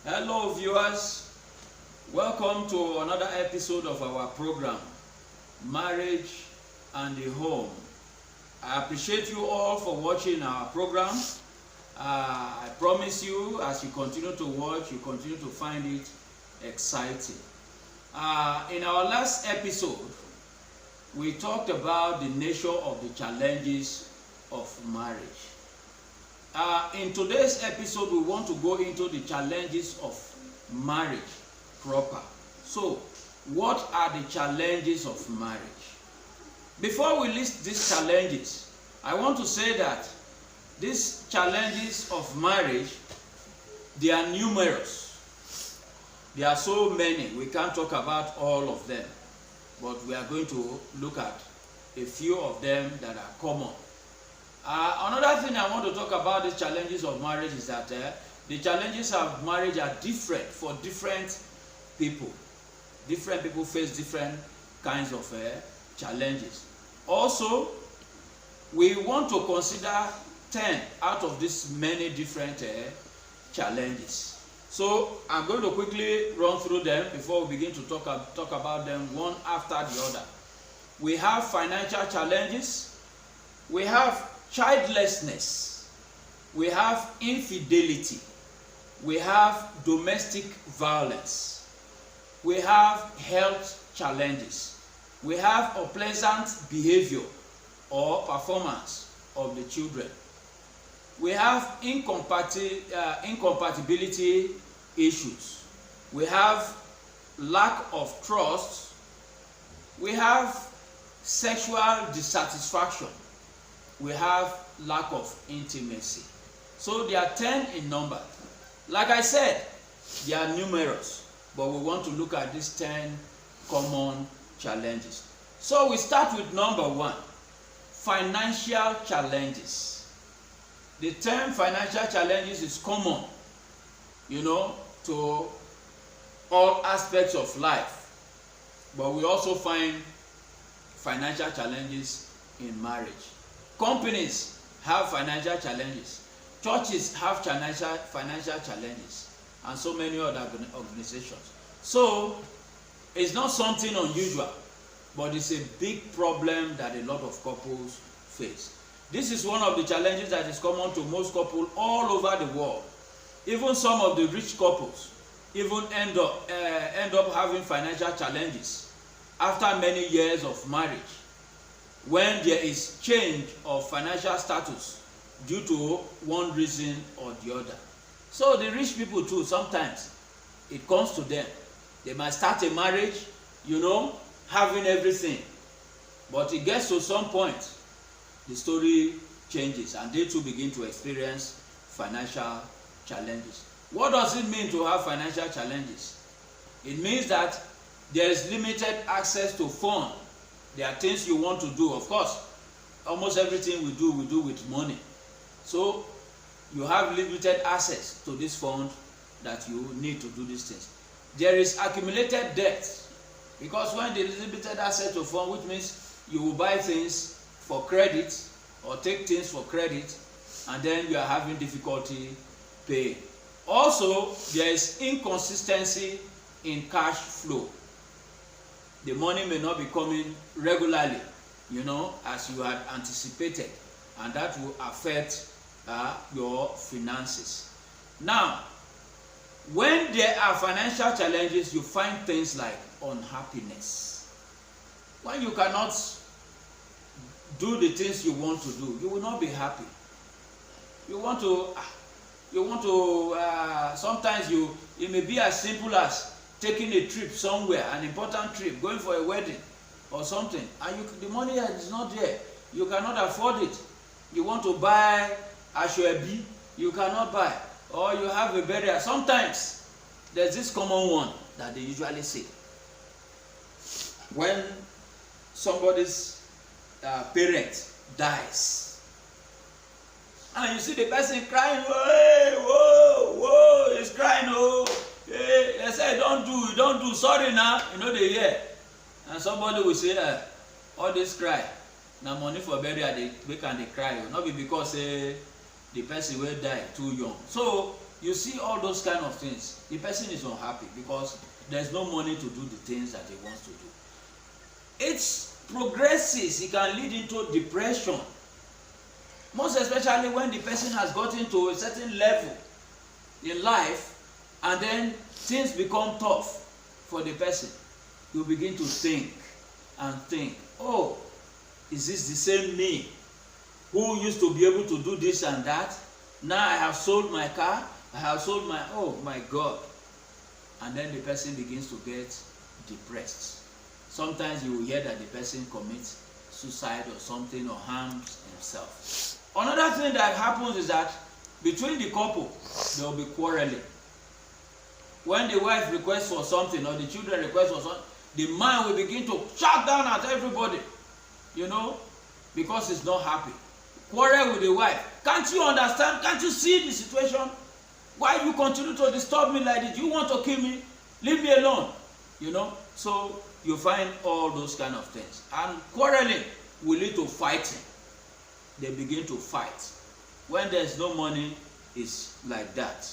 Hello viewers, welcome to another episode of our program, Marriage and the Home. I appreciate you all for watching our program. I promise you, as you continue to watch, you continue to find it exciting. In our last episode, we talked about the nature of the challenges of marriage. In today's episode, we want to go into the challenges of marriage proper. So, what are the challenges of marriage? Before we list these challenges, I want to say that these challenges of marriage, they are numerous. There are so many, we can't talk about all of them, but we are going to look at a few of them that are common. Another thing I want to talk about the challenges of marriage is that the challenges of marriage are different for different people. Different people face different kinds of challenges. Also, we want to consider 10 out of these many different challenges. So I'm going to quickly run through them before we begin to talk about them one after the other. We have financial challenges. We have childlessness, we have infidelity, we have domestic violence, we have health challenges, we have unpleasant behavior or performance of the children, we have incompatibility issues, we have lack of trust, we have sexual dissatisfaction, we have lack of intimacy. So there are 10 in number. Like I said, they are numerous, but we want to look at these 10 common challenges. So we start with number 1, financial challenges. The term financial challenges is common, to all aspects of life, but we also find financial challenges in marriage. Companies have financial challenges. Churches have financial challenges, and so many other organizations. So it's not something unusual, but it's a big problem that a lot of couples face. This is one of the challenges that is common to most couples all over the world. Even some of the rich couples even end up having financial challenges after many years of marriage, when there is change of financial status due to one reason or the other. So the rich people too, sometimes it comes to them. They might start a marriage, having everything, but it gets to some point, the story changes and they too begin to experience financial challenges. What does it mean to have financial challenges? It means that there is limited access to funds. There are things you want to do. Of course, almost everything we do with money. So you have limited access to this fund that you need to do these things. There is accumulated debt, because when there is limited access to fund, which means you will buy things for credit or take things for credit, and then you are having difficulty paying. Also, there is inconsistency in cash flow. The money may not be coming regularly, as you had anticipated, and that will affect your finances. Now, when there are financial challenges, you find things like unhappiness. When you cannot do the things you want to do, you will not be happy. Sometimes it may be as simple as taking a trip somewhere, an important trip, going for a wedding or something, and the money is not there. You cannot afford it. You want to buy ashoebi, you cannot buy, or you have a burial. Sometimes there's this common one that they usually say. When somebody's parent dies, and you see the person crying, whoa, he's crying, they say, don't do, sorry now, they hear. And somebody will say, all this cry, now money for burial, they can cry. Not be because the person will die too young. So You see all those kind of things. The person is unhappy because there's no money to do the things that he wants to do. It progresses. It can lead into depression. Most especially when the person has gotten to a certain level in life and then things become tough for the person. You begin to think and think, oh, is this the same me who used to be able to do this and that? Now I have sold my car, I have sold my, oh my God. And then the person begins to get depressed. Sometimes you will hear that the person commits suicide or something or harms himself. Another thing that happens is that between the couple, there will be quarreling. When the wife requests for something or the children request for something, the man will begin to shout down at everybody, you know, because he's not happy. Quarrel with the wife. Can't you understand? Can't you see the situation? Why do you continue to disturb me like this? You want to kill me? Leave me alone. You know, so you find all those kind of things. And quarreling will lead to fighting. They begin to fight. When there's no money, it's like that.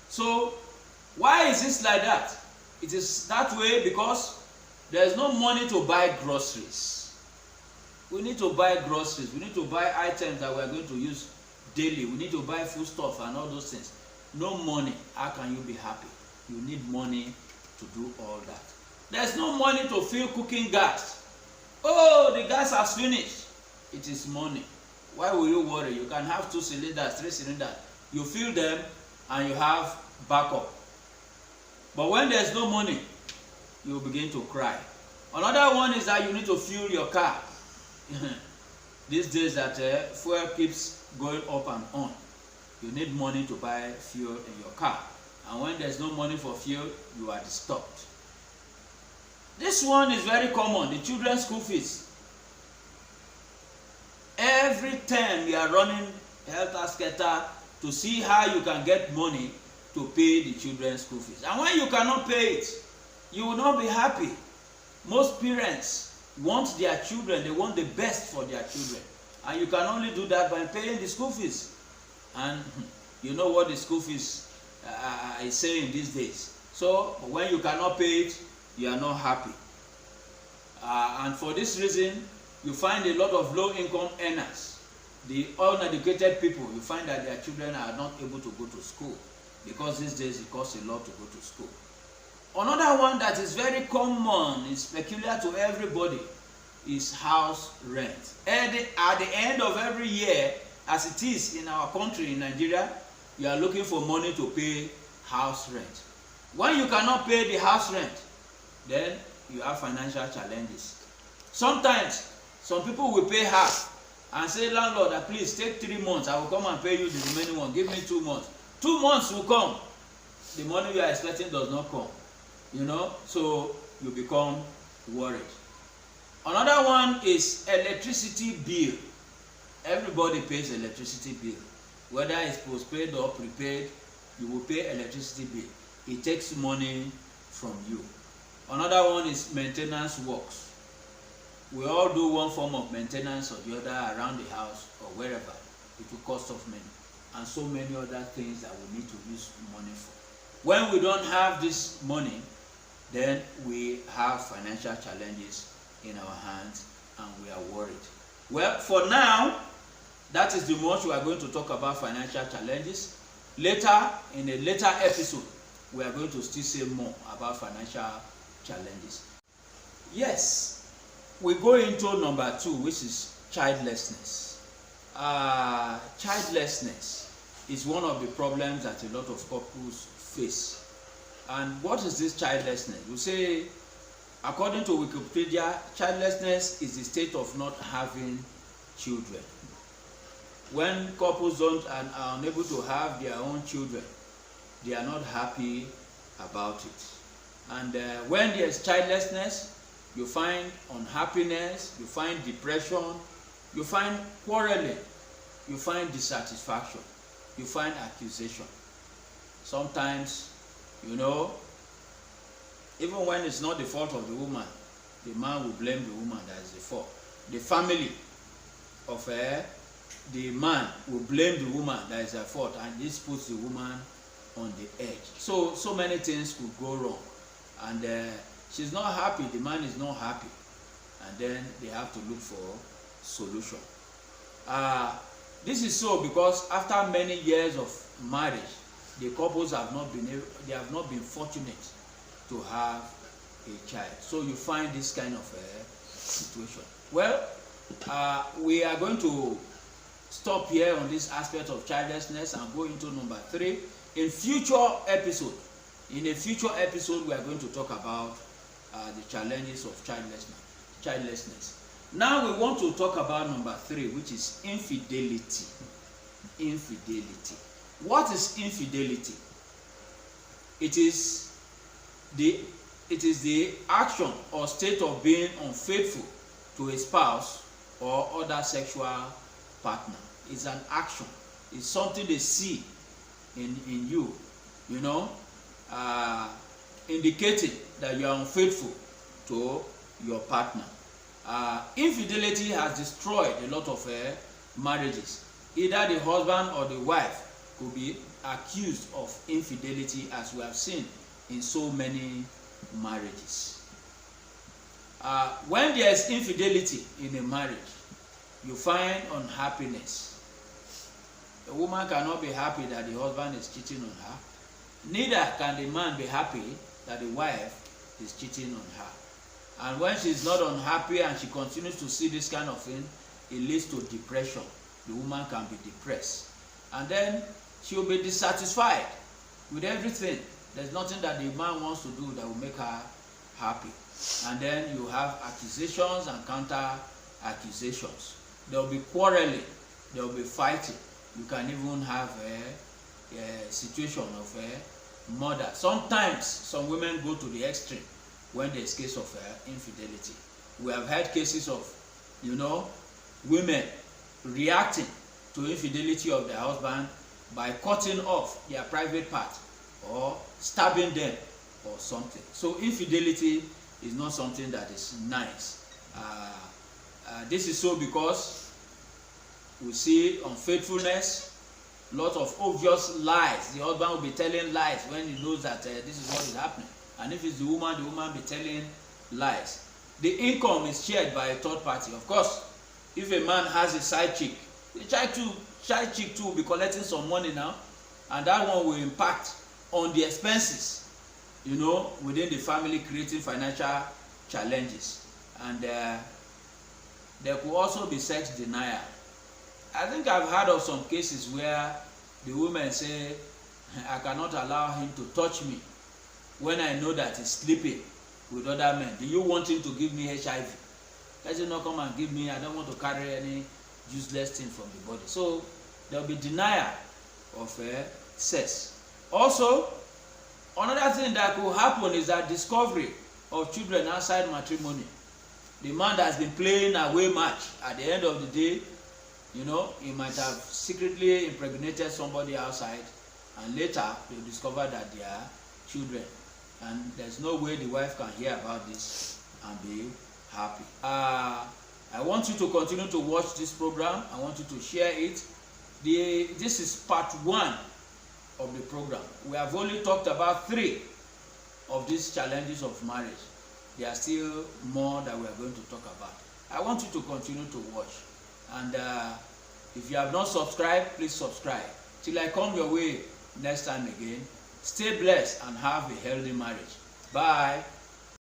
So why is this like that? It is that way because there's no money to buy groceries. We need to buy groceries. We need to buy items that we're going to use daily. We need to buy foodstuff and all those things. No money. How can you be happy? You need money to do all that. There's no money to fill cooking gas. Oh, the gas has finished. It is money. Why will you worry? You can have 2 cylinders, 3 cylinders. You fill them and you have backup. But when there's no money, you begin to cry. Another one is that you need to fuel your car. These days that fuel keeps going up and on. You need money to buy fuel in your car. And when there's no money for fuel, you are disturbed. This one is very common, the children's school fees. Every time you are running helter-skelter to see how you can get money to pay the children's school fees. And when you cannot pay it, you will not be happy. Most parents want their children, they want the best for their children. And you can only do that by paying the school fees. And you know what the school fees is saying these days. So when you cannot pay it, you are not happy. And for this reason, you find a lot of low-income earners, the uneducated people, you find that their children are not able to go to school because these days it costs a lot to go to school. Another one that is very common, is peculiar to everybody, is house rent. At the end of every year, as it is in our country, in Nigeria, you are looking for money to pay house rent. When you cannot pay the house rent, then you have financial challenges. Sometimes, some people will pay half and say, landlord, please take 3 months. I will come and pay you the remaining one. Give me 2 months. 2 months will come. The money you are expecting does not come. You know, so you become worried. Another one is electricity bill. Everybody pays electricity bill. Whether it's postpaid or prepaid, you will pay electricity bill. It takes money from you. Another one is maintenance works. We all do one form of maintenance or the other around the house or wherever. It will cost us money. And so many other things that we need to use money for. When we don't have this money, then we have financial challenges in our hands and we are worried. Well, for now, that is the most we are going to talk about financial challenges. Later, in a later episode, we are going to still say more about financial challenges. Yes, we go into number 2, which is childlessness. Childlessness is one of the problems that a lot of couples face. And what is this childlessness? You say, according to Wikipedia, childlessness is the state of not having children. When couples are unable to have their own children, they are not happy about it. And when there is childlessness, you find unhappiness, you find depression, you find quarreling, you find dissatisfaction, you find accusation. Sometimes, you know, even when it's not the fault of the woman, the man will blame the woman that is the fault. The family of the man will blame the woman that is at fault, and this puts the woman on the edge. So many things could go wrong, and she's not happy, the man is not happy, and then they have to look for solution. This is so because after many years of marriage, the couples have not been fortunate to have a child. So you find this kind of situation. Well, we are going to stop here on this aspect of childlessness and go into number 3 in a future episode. In a future episode, we are going to talk about the challenges of childlessness. Now we want to talk about number 3, which is infidelity. Infidelity. What is infidelity? It is the action or state of being unfaithful to a spouse or other sexual partner. It's an action. It's something they see in you, indicating that you are unfaithful to your partner. Infidelity has destroyed a lot of marriages. Either the husband or the wife could be accused of infidelity, as we have seen in so many marriages. When there is infidelity in a marriage, you find unhappiness. A woman cannot be happy that the husband is cheating on her. Neither can the man be happy that the wife is cheating on her. And when she's not unhappy and she continues to see this kind of thing, it leads to depression. The woman can be depressed. And then she will be dissatisfied with everything. There's nothing that the man wants to do that will make her happy. And then you have accusations and counter accusations. There will be quarrelling. There will be fighting. You can even have a situation of murder. Sometimes some women go to the extreme when there's case of infidelity. We have had cases of, women reacting to infidelity of their husband by cutting off their private part or stabbing them or something. So infidelity is not something that is nice. This is so because we see unfaithfulness, lots of obvious lies. The husband will be telling lies when he knows that this is what is happening. And if it's the woman be telling lies. The income is shared by a third party. Of course, if a man has a side chick, the side chick too will be collecting some money now, and that one will impact on the expenses, within the family, creating financial challenges. And there could also be sex denial. I think I've heard of some cases where the women say, I cannot allow him to touch me when I know that he's sleeping with other men. Do you want him to give me HIV? Let him not come and give me. I don't want to carry any useless thing from the body. So there will be denial of sex. Also, another thing that could happen is that discovery of children outside matrimony. The man that has been playing away match, at the end of the day, he might have secretly impregnated somebody outside, and later they discover that they are children. And there's no way the wife can hear about this and be happy. I want you to continue to watch this program. I want you to share it. This is part 1 of the program. We have only talked about 3 of these challenges of marriage. There are still more that we are going to talk about. I want you to continue to watch. And if you have not subscribed, please subscribe. Till I come your way next time again, stay blessed and have a healthy marriage. Bye.